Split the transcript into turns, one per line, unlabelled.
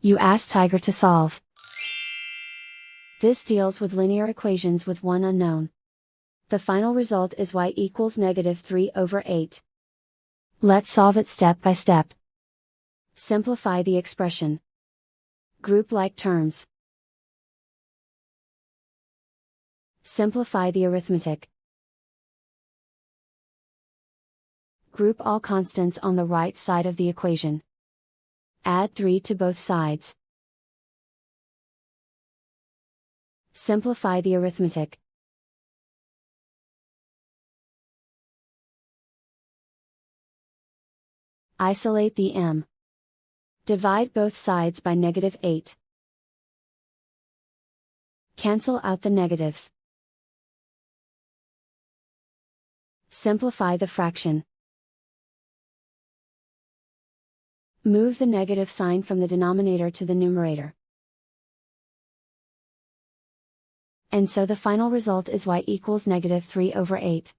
You ask Tiger to solve. This deals with linear equations with one unknown. The final result is y equals -3/8. Let's solve it step by step. Simplify the expression. Group like terms. Simplify the arithmetic. Group all constants on the right side of the equation. Add 3 to both sides. Simplify the arithmetic. Isolate the m. Divide both sides by -8. Cancel out the negatives. Simplify the fraction. Move the negative sign from the denominator to the numerator. And so the final result is y equals -3/8.